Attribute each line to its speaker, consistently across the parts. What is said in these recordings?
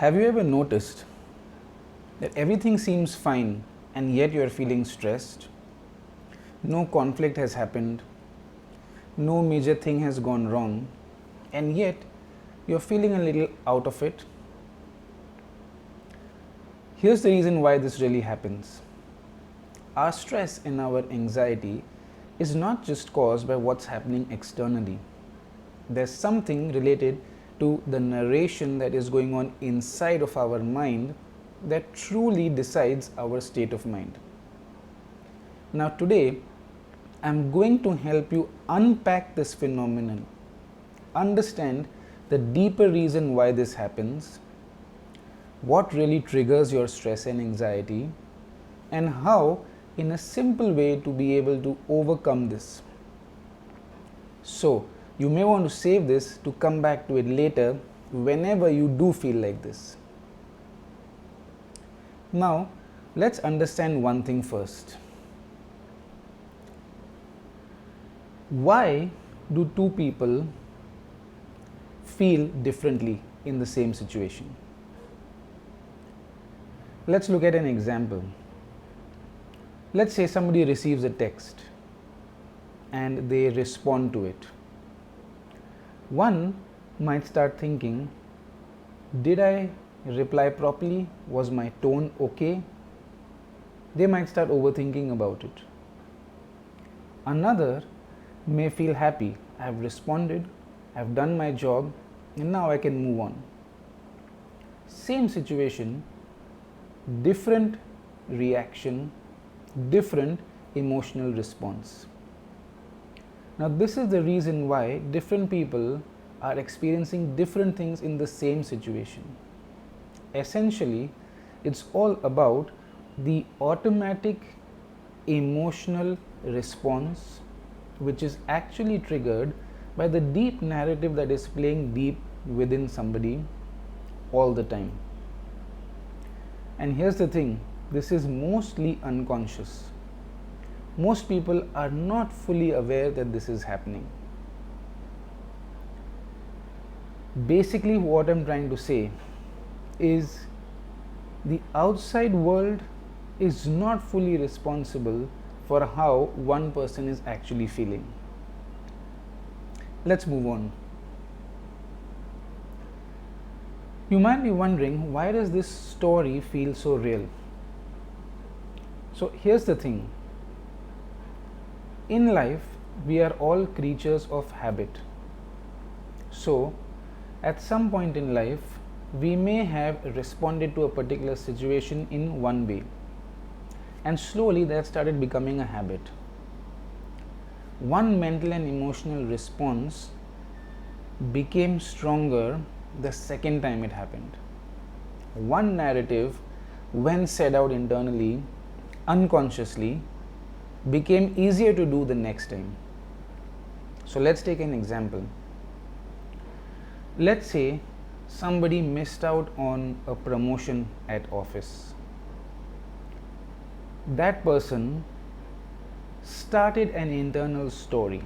Speaker 1: Have you ever noticed that everything seems fine and yet you are feeling stressed? No conflict has happened, no major thing has gone wrong, and yet you're feeling a little out of it? Here's the reason why this really happens. Our stress and our anxiety is not just caused by what's happening externally. There's something related to the narration that is going on inside of our mind that truly decides our state of mind. Now today, I'm going to help you unpack this phenomenon, understand the deeper reason why this happens, what really triggers your stress and anxiety, and how in a simple way to be able to overcome this. So, you may want to save this to come back to it later whenever you do feel like this. Now, let's understand one thing first. Why do two people feel differently in the same situation? Let's look at an example. Let's say somebody receives a text and they respond to it. One might start thinking, did I reply properly? Was my tone okay? They might start overthinking about it. Another may feel happy. I've responded, I've done my job, and now I can move on. Same situation, different reaction, different emotional response. Now this is the reason why different people are experiencing different things in the same situation. Essentially, it's all about the automatic emotional response which is actually triggered by the deep narrative that is playing deep within somebody all the time. And here's the thing, this is mostly unconscious. Most people are not fully aware that this is happening. Basically, what I'm trying to say is the outside world is not fully responsible for how one person is actually feeling. Let's move on. You might be wondering, why does this story feel so real? So here's the thing. In life, we are all creatures of habit. So, at some point in life, we may have responded to a particular situation in one way, and slowly that started becoming a habit. One mental and emotional response became stronger the second time it happened. One narrative, when said out internally, unconsciously, became easier to do the next time. So let's take an example. Let's say somebody missed out on a promotion at office. That person started an internal story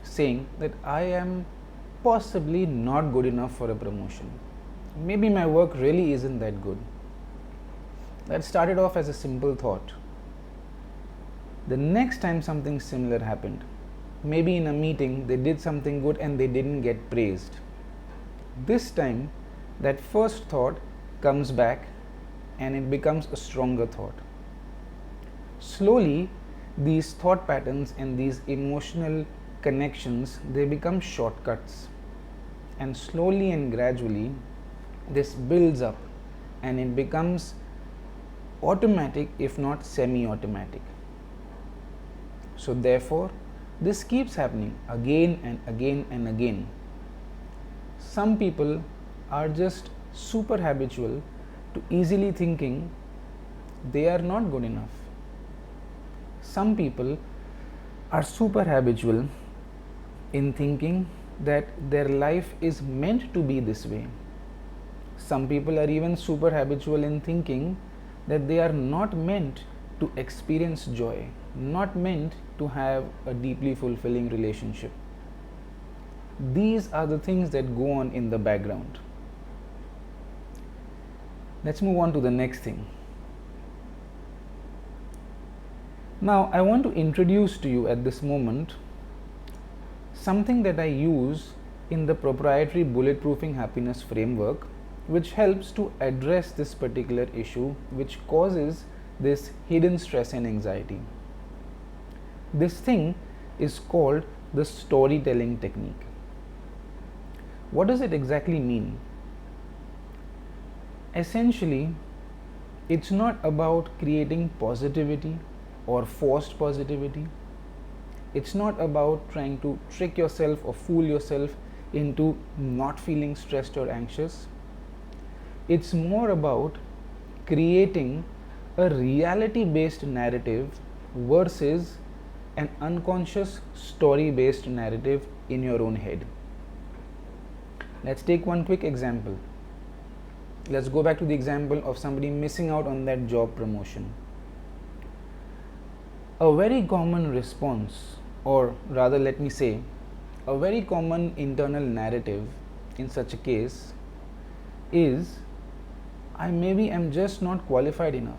Speaker 1: saying that I am possibly not good enough for a promotion. Maybe my work really isn't that good. That started off as a simple thought. The next time something similar happened, maybe in a meeting they did something good and they didn't get praised. This time that first thought comes back and it becomes a stronger thought. Slowly these thought patterns and these emotional connections, they become shortcuts, and slowly and gradually this builds up and it becomes automatic, if not semi-automatic. So therefore, this keeps happening again and again and again. Some people are just super habitual to easily thinking they are not good enough. Some people are super habitual in thinking that their life is meant to be this way. Some people are even super habitual in thinking that they are not meant to experience joy, not meant to have a deeply fulfilling relationship. These are the things that go on in the background. Let's move on to the next thing. Now, I want to introduce to you at this moment something that I use in the proprietary Bulletproofing-Happiness Framework, which helps to address this particular issue which causes this hidden stress and anxiety. This thing is called the storytelling technique. What does it exactly mean? Essentially, it's not about creating positivity or forced positivity. It's not about trying to trick yourself or fool yourself into not feeling stressed or anxious. It's more about creating a reality-based narrative versus an unconscious story-based narrative in your own head. Let's take one quick example. Let's go back to the example of somebody missing out on that job promotion. A very common response, or rather let me say, a very common internal narrative in such a case is, I maybe am just not qualified enough.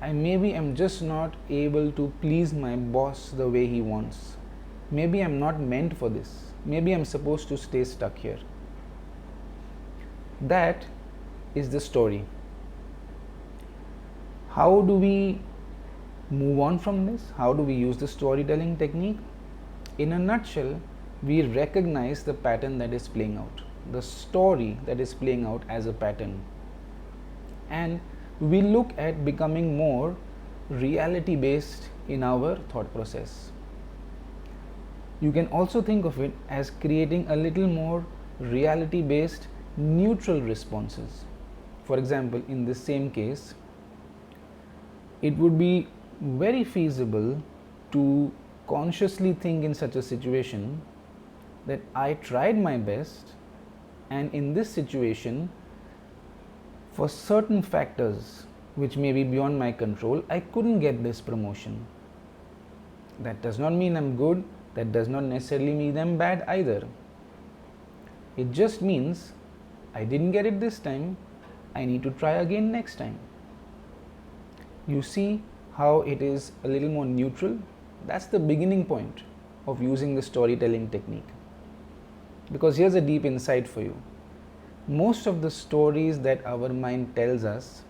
Speaker 1: I maybe am just not able to please my boss the way he wants. Maybe I'm not meant for this. Maybe I'm supposed to stay stuck here. That is the story. How do we move on from this? How do we use the storytelling technique? In a nutshell, we recognize the pattern that is playing out, the story that is playing out as a pattern. And we look at becoming more reality based in our thought process. You can also think of it as creating a little more reality based neutral responses. For example, in this same case, it would be very feasible to consciously think in such a situation that I tried my best, and in this situation, for certain factors which may be beyond my control, I couldn't get this promotion. That does not mean I'm good, that does not necessarily mean I'm bad either. It just means I didn't get it this time, I need to try again next time. You see how it is a little more neutral? That's the beginning point of using the storytelling technique. Because here's a deep insight for you. Most of the stories that our mind tells us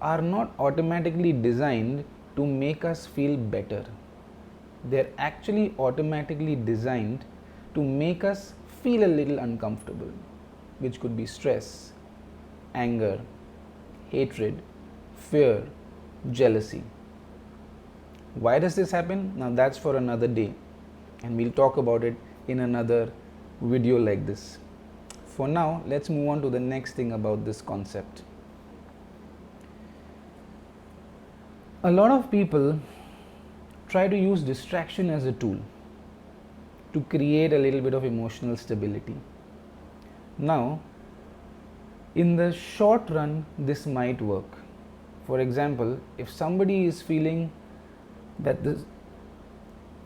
Speaker 1: are not automatically designed to make us feel better. They're actually automatically designed to make us feel a little uncomfortable, which could be stress, anger, hatred, fear, jealousy. Why does this happen? Now that's for another day, and we'll talk about it in another video like this. For now, let's move on to the next thing about this concept. A lot of people try to use distraction as a tool to create a little bit of emotional stability. Now, in the short run, this might work. For example, if somebody is feeling that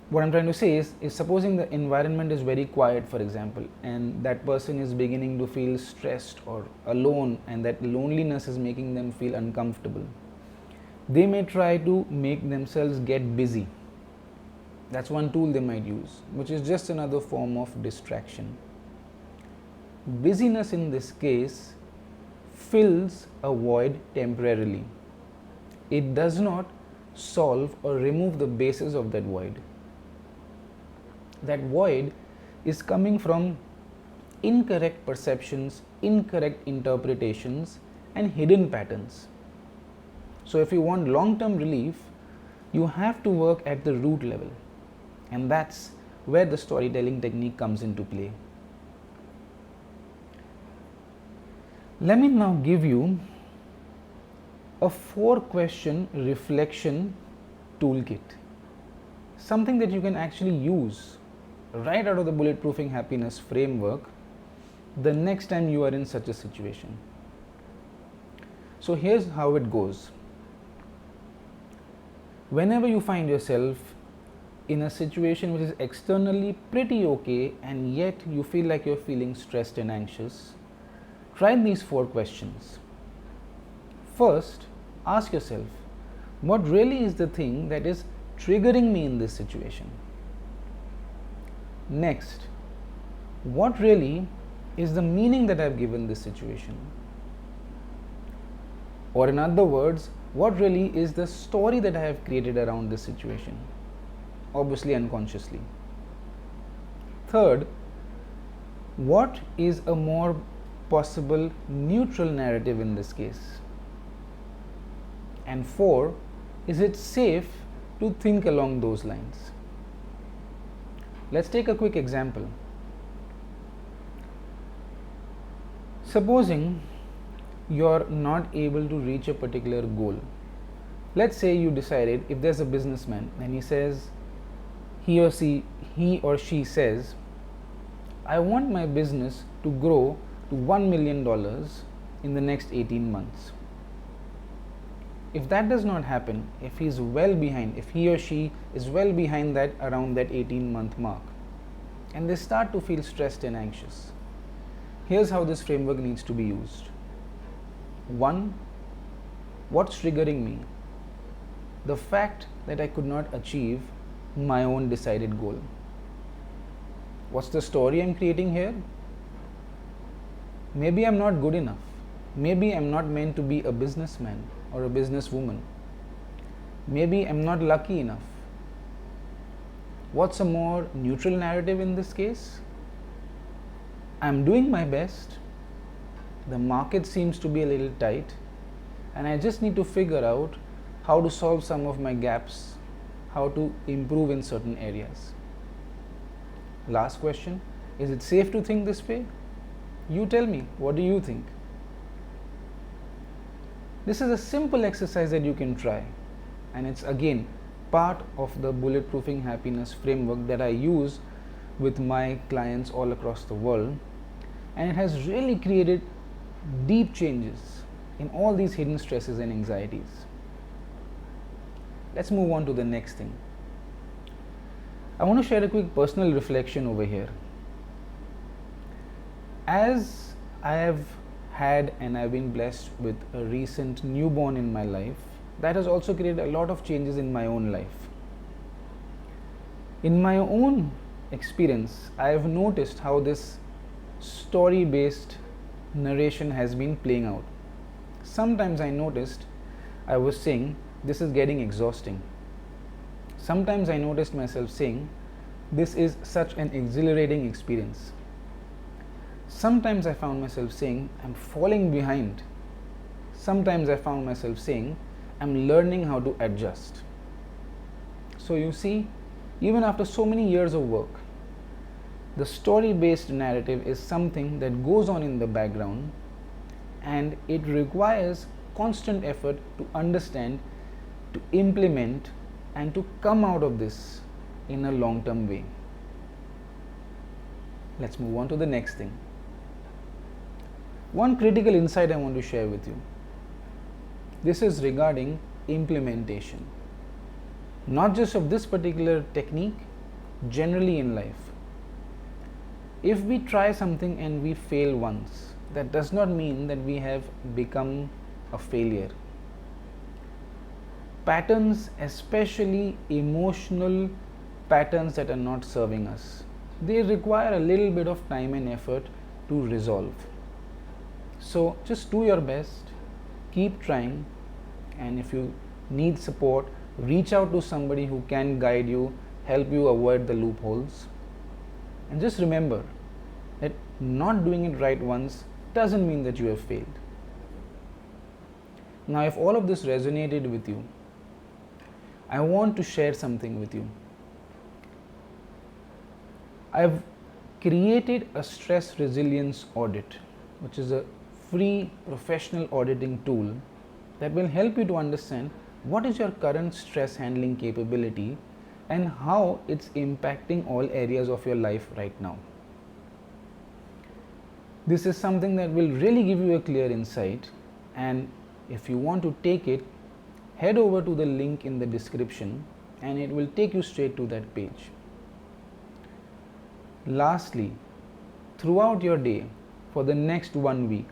Speaker 1: what I'm trying to say is supposing the environment is very quiet, for example, and that person is beginning to feel stressed or alone, and that loneliness is making them feel uncomfortable. They may try to make themselves get busy. That's one tool they might use, which is just another form of distraction. Busyness in this case fills a void temporarily. It does not solve or remove the basis of that void. That void is coming from incorrect perceptions, incorrect interpretations, and hidden patterns. So if you want long-term relief, you have to work at the root level, and that's where the storytelling technique comes into play. Let me now give you a 4-question reflection toolkit, something that you can actually use right out of the Bulletproofing-Happiness Framework the next time you are in such a situation. So here's how it goes. Whenever you find yourself in a situation which is externally pretty okay, and yet you feel like you're feeling stressed and anxious, try these 4 questions. First, ask yourself, what really is the thing that is triggering me in this situation? Next, what really is the meaning that I've given this situation? Or in other words, what really is the story that I have created around this situation? Obviously unconsciously. Third, what is a more possible neutral narrative in this case? And four, is it safe to think along those lines? Let's take a quick example. Supposing you're not able to reach a particular goal. Let's say you decided, if there's a businessman and he says, he or she says, I want my business to grow to $1 million in the next 18 months. If that does not happen, if he or she is well behind that, around that 18-month mark, and they start to feel stressed and anxious, here's how this framework needs to be used. 1. What's triggering me? The fact that I could not achieve my own decided goal. What's the story I'm creating here? Maybe I'm not good enough. Maybe I'm not meant to be a businessman or a businesswoman. Maybe I'm not lucky enough. What's a more neutral narrative in this case? I'm doing my best. The market seems to be a little tight, and I just need to figure out how to solve some of my gaps, how to improve in certain areas. Last question, is it safe to think this way? You tell me, what do you think? This is a simple exercise that you can try, and it's again part of the Bulletproofing Happiness Framework that I use with my clients all across the world, and it has really created deep changes in all these hidden stresses and anxieties. Let's move on to the next thing. I want to share a quick personal reflection over here. As I have had and I've been blessed with a recent newborn in my life, that has also created a lot of changes in my own life. In my own experience, I have noticed how this story-based narration has been playing out. Sometimes I noticed I was saying, this is getting exhausting. Sometimes I noticed myself saying, this is such an exhilarating experience. Sometimes I found myself saying, I'm falling behind. Sometimes I found myself saying, I'm learning how to adjust. So you see, even after so many years of work, the story-based narrative is something that goes on in the background, and it requires constant effort to understand, to implement, and to come out of this in a long-term way. Let's move on to the next thing. One critical insight I want to share with you. This is regarding implementation. Not just of this particular technique, generally in life. If we try something and we fail once, that does not mean that we have become a failure. Patterns, especially emotional patterns that are not serving us, they require a little bit of time and effort to resolve. So just do your best, keep trying, and if you need support, reach out to somebody who can guide you, help you avoid the loopholes. And just remember that not doing it right once doesn't mean that you have failed. Now, if all of this resonated with you, I want to share something with you. I've created a stress resilience audit, which is a free professional auditing tool that will help you to understand what is your current stress handling capability and how it's impacting all areas of your life right now. This is something that will really give you a clear insight, and if you want to take it, head over to the link in the description and it will take you straight to that page. Lastly, throughout your day for the next 1 week,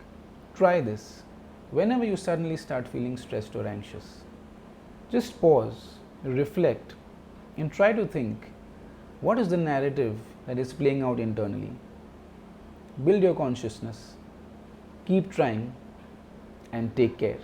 Speaker 1: try this. Whenever you suddenly start feeling stressed or anxious, just pause, reflect, and try to think, what is the narrative that is playing out internally? Build your consciousness, keep trying, and take care.